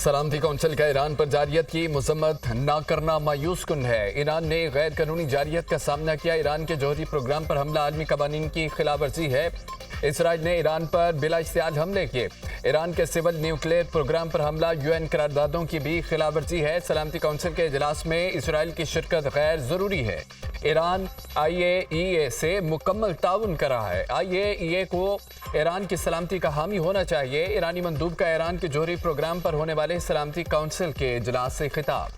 सलामती कौंसिल का ईरान पर जारियत की मजम्मत न करना मायूस कुन है। ईरान ने गैर कानूनी जारियत का सामना किया। ईरान के जौहरी प्रोग्राम पर हमला आलमी कवानीन की खिलाफ वर्जी है। इसराइल ने ईरान पर बिला इश्तियाल हमले किए। ईरान के सिविल न्यूक्लियर प्रोग्राम पर हमला यूएन करारदादों की भी खिलाफ वर्जी है। सलामती कौंसिल के इजलास में इसराइल की शिरकत गैर जरूरी है। ईरान IAEA से मुकम्मल ताउन कर रहा है। IAEA को ईरान की सलामती का हामी होना चाहिए। ईरानी मंदूब का ईरान के जौहरी प्रोग्राम पर होने वाले सलामती कौंसिल के इजलास से खिताब।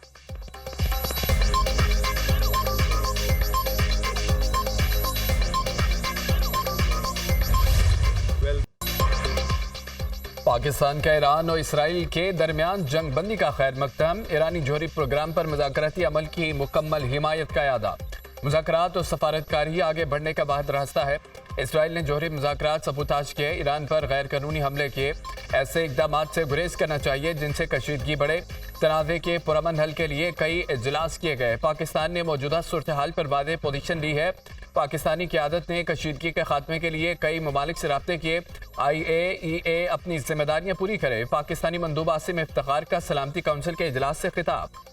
पाकिस्तान का ईरान और इसराइल के दरमियान जंग बंदी का खैर मकदम। ईरानी जौहरी प्रोग्राम पर मुज़ाकराती अमल की मुकम्मल हिमायत का यादा। मुज़ाकरात और सफारतकारी आगे बढ़ने का वाहिद रास्ता है। इसराइल ने जौहरी मुज़ाकरात सबूताज किए, ईरान पर गैर कानूनी हमले किए। ऐसे इकदाम से गुरेज करना चाहिए जिनसे कशीदगी बढ़े। तनाज़े के पुरअमन हल के लिए कई इजलास किए गए। पाकिस्तान ने मौजूदा सूरत हाल पर वादे पोजीशन ली है। पाकिस्तानी क़यादत ने कशीदगी के खात्मे के लिए कई ममालिक से राब्ते किए। IAEA अपनी जिम्मेदारियां पूरी करे। पाकिस्तानी मंदूब आसिम इफ्तिखार का सलामती कौंसिल के इजलास से खिताब।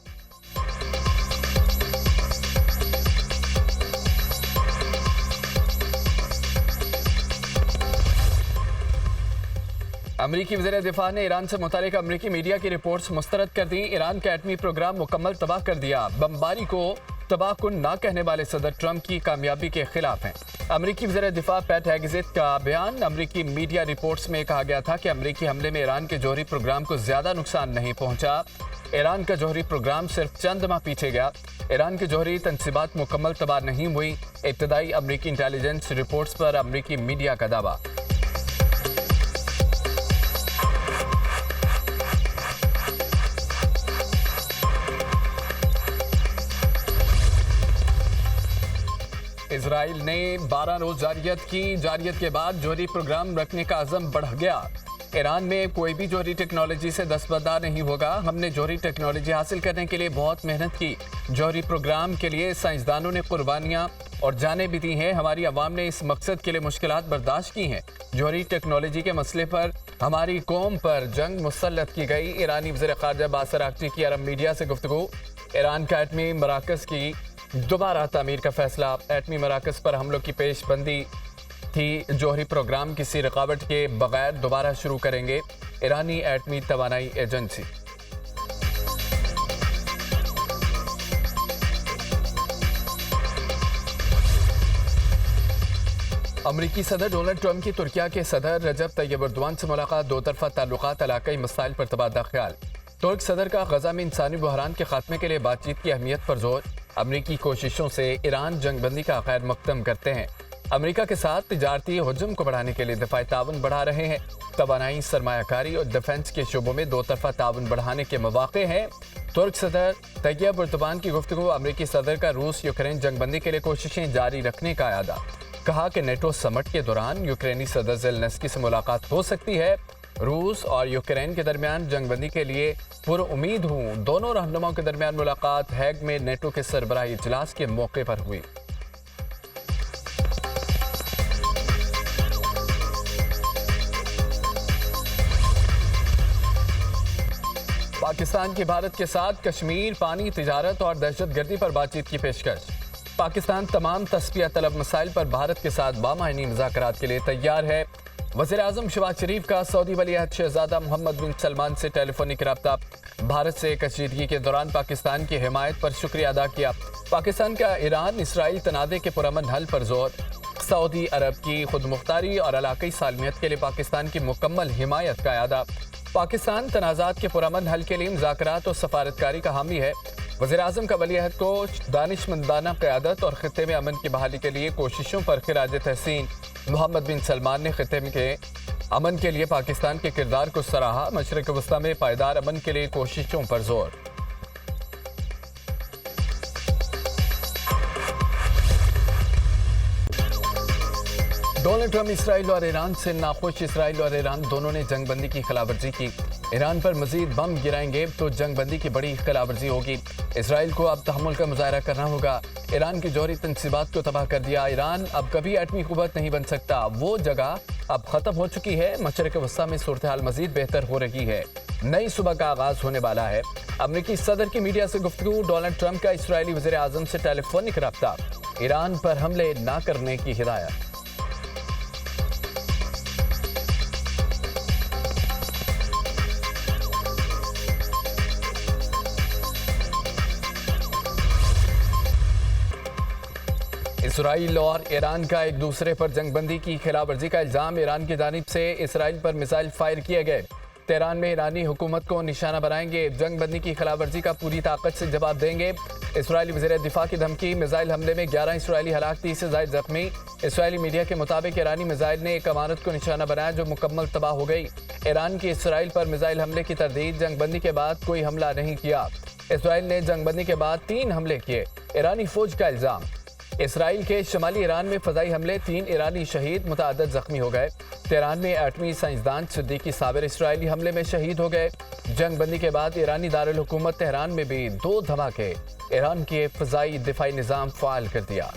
अमरीकी वज़ीर दिफा ने ईरान से मुतालिक अमरीकी मीडिया की रिपोर्ट्स मुस्तरद कर दी। ईरान का एटमी प्रोग्राम मुकम्मल तबाह कर दिया। बमबारी को तबाहकुन ना कहने वाले सदर ट्रंप की कामयाबी के खिलाफ हैं। अमरीकी वज़ीर दिफा पैट हेगेज़ का बयान। अमरीकी मीडिया रिपोर्ट्स में कहा गया था कि अमरीकी हमले में ईरान के जौहरी प्रोग्राम को ज्यादा नुकसान नहीं पहुंचा। ईरान का जौहरी प्रोग्राम सिर्फ चंद माह पीछे गया। ईरान की जौहरी तनसीबात मुकम्मल तबाह नहीं हुई। इब्तदाई अमरीकी इंटेलिजेंस रिपोर्ट्स पर अमरीकी मीडिया का दावा। इसराइल ने 12 रोज जारियत के बाद जौहरी प्रोग्राम रखने का अज़म बढ़ गया। ईरान में कोई भी जौहरी टेक्नोलॉजी से दस्तबरदार नहीं होगा। हमने जौहरी टेक्नोलॉजी हासिल करने के लिए बहुत मेहनत की। जौहरी प्रोग्राम के लिए साइंसदानों ने कुर्बानियां और जानें भी दी हैं। हमारी अवाम ने इस मकसद के लिए मुश्किलात बर्दाश्त की हैं। जौहरी टेक्नोलॉजी के मसले पर हमारी कौम पर जंग मुसल्लत की गई। ईरानी वज़ीर ख़ारजा बासर आगची की अरब मीडिया से गुफ्तगू। ईरान का एटमी मराकज़ की दोबारा तामीर का फैसला। एटमी मराकज़ पर हमलों की पेशबंदी थी। जौहरी प्रोग्राम किसी रुकावट के बगैर दोबारा शुरू करेंगे ईरानी एटमी तवानाई एजेंसी। अमरीकी सदर डोनाल्ड ट्रंप की तुर्किया के सदर रजब तैयब एर्दोआन से मुलाकात। दो तरफा ताल्लुकात, इलाकाई मसाइल पर तबादला ख्याल। तुर्क सदर का गजा में इंसानी बहरान के खात्मे के लिए बातचीत की अहमियत पर जोर। अमरीकी कोशिशों से ईरान जंगबंदी का खैर मकदम करते हैं। अमरीका के साथ तिजारती हुजूम को बढ़ाने के लिए दफाई ताउन बढ़ा रहे हैं। तवानाई, सरमायाकारी और डिफेंस के शोबों में दो तरफा ताउन बढ़ाने के मौके हैं। तुर्क सदर तैयब एर्दोआन की गुफ्तगू। अमरीकी सदर का रूस यूक्रेन जंगबंदी के लिए कोशिशें जारी रखने का इरादा। कहा कि नेटो समिट के दौरान यूक्रेनी सदर ज़ेलेंस्की से मुलाकात हो सकती है। रूस और यूक्रेन के दरमियान जंगबंदी के लिए पुरउम्मीद हूँ। दोनों रहनुमाओं के दरमियान मुलाकात हैग में नेटो के सरबराही इजलास के मौके पर हुई। पाकिस्तान की भारत के साथ कश्मीर, पानी, तिजारत और दहशतगर्दी पर बातचीत की पेशकश। पाकिस्तान तमाम तस्फिया तलब मसाइल पर भारत के साथ बामायनी मुज़ाकरात के लिए तैयार है। वज़ीर आज़म शहबाज शरीफ का सऊदी वलीअहद शहज़ादा मोहम्मद बिन सलमान से टेलीफोनिक रब्ता। भारत से कशीदगी के दौरान पाकिस्तान की हिमायत पर शुक्रिया अदा किया। पाकिस्तान का ईरान इसराइल तनाज़े के पुरअमन हल पर जोर। सऊदी अरब की खुद मुख्तारी और इलाकाई सालमियत के लिए पाकिस्तान की मुकम्मल हिमायत का इरादा। पाकिस्तान तनाज़ात के पुरअमन हल के लिए मुज़ाकरात और सफारतकारी का हामी है। वज़ीर आज़म का वलीअहद को दानिशमंदाना क़यादत और ख़ित्ते में अमन की बहाली के लिए कोशिशों पर ख़िराज तहसीन। मोहम्मद बिन सलमान ने ख़ित्ते के अमन के लिए पाकिस्तान के किरदार को सराहा। मशरिक़ वस्ता में पायदार अमन के लिए कोशिशों पर जोर। डोनाल्ड ट्रंप इसराइल और ईरान से नाखुश। इसराइल और ईरान दोनों ने जंगबंदी की खिलाफवर्जी की। ईरान पर मजीद बम गिराएंगे तो जंगबंदी की बड़ी खिलाफवर्जी होगी। इसराइल को अब तहम्मुल का मुजाहरा करना होगा। ईरान की जौहरी तनसीबात को तबाह कर दिया। ईरान अब कभी एटमी कुव्वत नहीं बन सकता। वो जगह अब खत्म हो चुकी है। मशरिक़ वस्ता में सूरत हाल मजीद बेहतर हो रही है। नई सुबह का आगाज होने वाला है। अमेरिकी सदर की मीडिया से गुफ्तगू, डोनाल्ड ट्रंप का इस्राएली वज़ीर आज़म से टेलीफोनिक रब्ता, ईरान पर हमले ना करने की हिदायत। इसराइल और ईरान का एक दूसरे पर जंगबंदी की खिलाफवर्जी का इल्जाम, ईरान की जानिब से इसराइल पर मिसाइल फायर किए गए। तेहरान में ईरानी हुकूमत को निशाना बनाएंगे, जंगबंदी की खिलाफवर्जी का पूरी ताकत से जवाब देंगे। इसराइली वज़ीर दिफा की धमकी, मिसाइल हमले में 11 इसराइली हलाक, 30 से ज़ायद जख्मी। इसराइली मीडिया के मुताबिक ईरानी मिसाइल ने एक इमारत को निशाना बनाया जो मुकम्मल तबाह हो गई। ईरान की इसराइल पर मिसाइल हमले की तरदीद, जंगबंदी के बाद कोई हमला नहीं किया। इसराइल ने जंगबंदी के बाद 3 हमले किए, ईरानी फौज का इल्जाम। इसराइल के शमाली ईरान में फजाई हमले, 3 ईरानी शहीद, मुतअद्दिद जख्मी हो गए। तेहरान में एटमी साइंसदान सिद्दीकी साबिर इसराइली हमले में शहीद हो गए। जंगबंदी के बाद ईरानी दारुल हुकूमत तेहरान में भी 2 धमाके, ईरान के फजाई दिफाई निज़ाम फ़ाल कर दिया।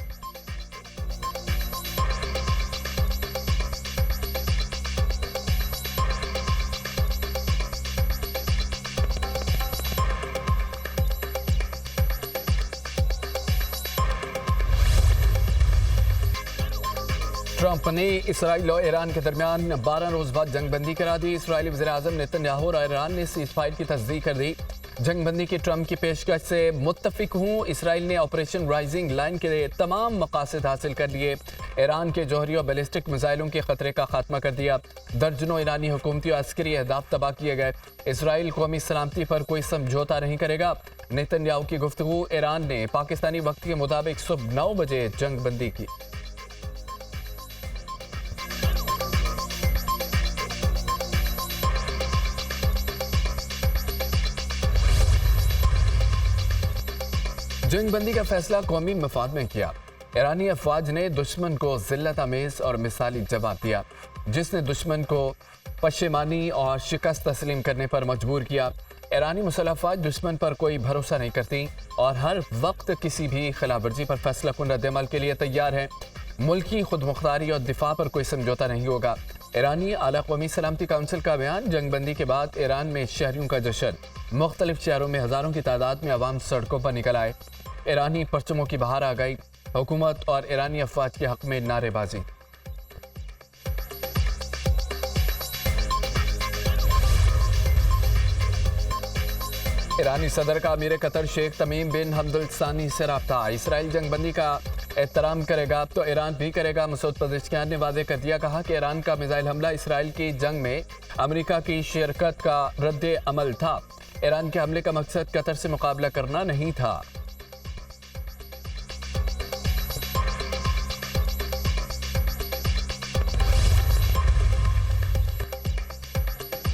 ट्रंप ने इसराइल और ईरान के दरमियान 12 रोज बाद जंगबंदी करा दी। इसराइली वज़ीर आज़म नेतन्याहू और ईरान ने सीज़फायर की तस्दीक कर दी। जंगबंदी की ट्रंप की पेशकश से मुत्तफिक हूँ। इसराइल ने ऑपरेशन राइजिंग लाइन के लिए तमाम मकासद हासिल कर लिए। ईरान के जौहरी और बैलिस्टिक मिसाइलों के खतरे का खात्मा कर दिया। दर्जनों ईरानी हुकूमती और अस्करी अहदाफ तबाह किए गए। इसराइल कौमी सलामती पर कोई समझौता नहीं करेगा। नेतन्याहू की गुफ्तगू, ईरान ने पाकिस्तानी वक्त के मुताबिक सुबह 9 बजे जंगबंदी की। जंगबंदी का फैसला कौमी मफाद में किया। ईरानी अफवाज ने दुश्मन को जिल्लत आमेज और मिसाली जवाब दिया, जिसने दुश्मन को पशेमानी और शिकस्त तस्लीम करने पर मजबूर किया। ईरानी मुसल्लह अफवाज दुश्मन पर कोई भरोसा नहीं करती और हर वक्त किसी भी खिलाफवर्जी पर फैसला कुन रद्द-ए-अमल के लिए तैयार है। मुल्की खुद मुख्तारी और दिफा पर कोई समझौता नहीं होगा। ईरानी आला कौमी सलामती काउंसिल का बयान, जंगबंदी के बाद ईरान में शहरियों का जश्न, मुख्तलिफ शहरों में हज़ारों की तादाद में अवाम सड़कों पर निकल आए। ईरानी परचमों की बहार आ गई। हुकूमत और ईरानी अफवाज के हक में नारेबाजी। ईरानी सदर का अमीर कतर शेख तमीम बिन हमद सानी से राब्ता, इसराइल जंगबंदी का एहतराम करेगा तो ईरान भी करेगा। मसूद पज़ेश्कियान ने वादे कर दिया, कहा कि ईरान का मिसाइल हमला इसराइल की जंग में अमेरिका की शिरकत का रद्द अमल था। ईरान के हमले का मकसद कतर से मुकाबला करना नहीं था।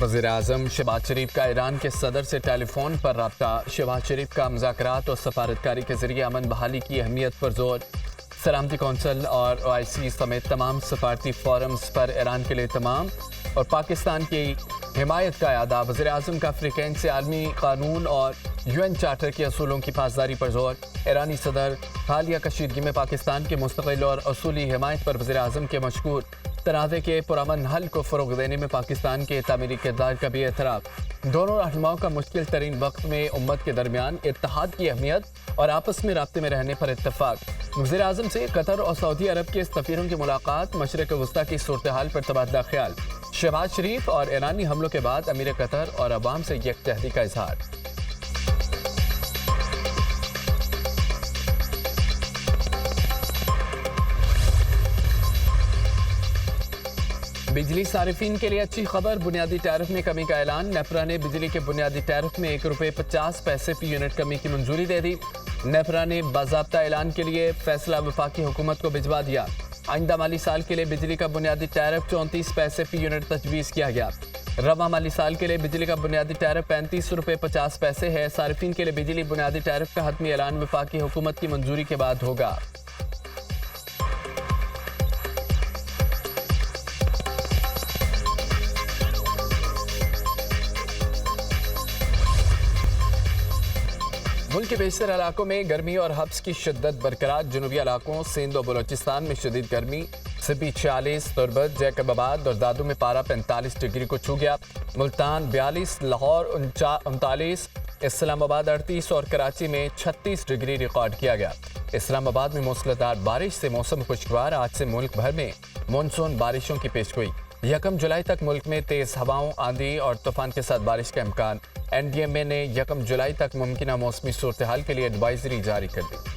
वज़ीर आज़म शहबाज शरीफ का ईरान के सदर से टेलीफोन पर रब्ता, शहबाज शरीफ का मुज़ाकरात और सफारतकारी के जरिए अमन बहाली की अहमियत पर जोर। सलामती कौंसिल और OIC समेत तमाम सफारती फोरम्स पर ईरान के लिए तमाम और पाकिस्तान की हिमायत का अदा। वज़ीर आज़म का अफ्रीकैन से आलमी कानून और UN चार्टर के असूलों की पासदारी पर जोर। ईरानी सदर हालिया कशीदगी में पाकिस्तान के मुस्तकिल और असूली हिमायत पर वज़ीर आज़म के मशकूर। तनाज़े के पुरअमन हल को फ़रोग़ देने में पाकिस्तान के तामीरी किरदार का भी एतराफ़। दोनों रहनुमाओं का मुश्किल तरीन वक्त में उम्मत के दरमियान इत्तेहाद की अहमियत और आपस में राब्ते में रहने पर इत्तफ़ाक़। वज़ीर आज़म से कतर और सऊदी अरब के सफ़ीरों की मुलाकात, मशरिक़ वस्ता की सूरत हाल पर तबादला ख्याल। शहबाज शरीफ और ईरानी हमलों के बाद अमीर कतर और अवाम से यकजहती का इजहार। बिजली सारिफिन के लिए अच्छी खबर, बुनियादी टैरिफ में कमी का ऐलान। नेपरा ने बिजली के बुनियादी टैरिफ में ₹1.50 फी यूनिट कमी की मंजूरी दे दी। नेपरा ने बाज़ाब्ता ऐलान के लिए फैसला वफाकी हुकूमत को भिजवा दिया। आइंदा माली साल के लिए बिजली का बुनियादी टैरिफ 34 पैसे फी यूनिट तजवीज़ किया गया। रवा माली साल के लिए बिजली का बुनियादी टैरिफ ₹35.50 है। सारिफिन के लिए बिजली बुनियादी टैरिफ का हतमी ऐलान वफाकी हुकूमत की मंजूरी के बाद होगा। मुल्क के बेशतर इलाकों में गर्मी और हब्स की शिद्दत बरकरार। जनूबी इलाकों सिंध और बलोचिस्तान में शदीद गर्मी, सिब्बी 46, तुर्बत, जैकबाबाद और दादू में पारा 45 डिग्री को छू गया। मुल्तान 42, लाहौर 39, इस्लामाबाद 38 और कराची में 36 डिग्री रिकॉर्ड किया गया। इस्लामाबाद में मूसलाधार बारिश से मौसम खुशगवार। आज से मुल्क भर में मानसून बारिशों की पेशगोई। 1 जुलाई तक मुल्क में तेज हवाओं, आंधी और तूफान के साथ बारिश का इम्कान। NDMA ने 1 जुलाई तक मुमकिन मौसमी सूरत हाल के लिए एडवाइजरी जारी कर दी।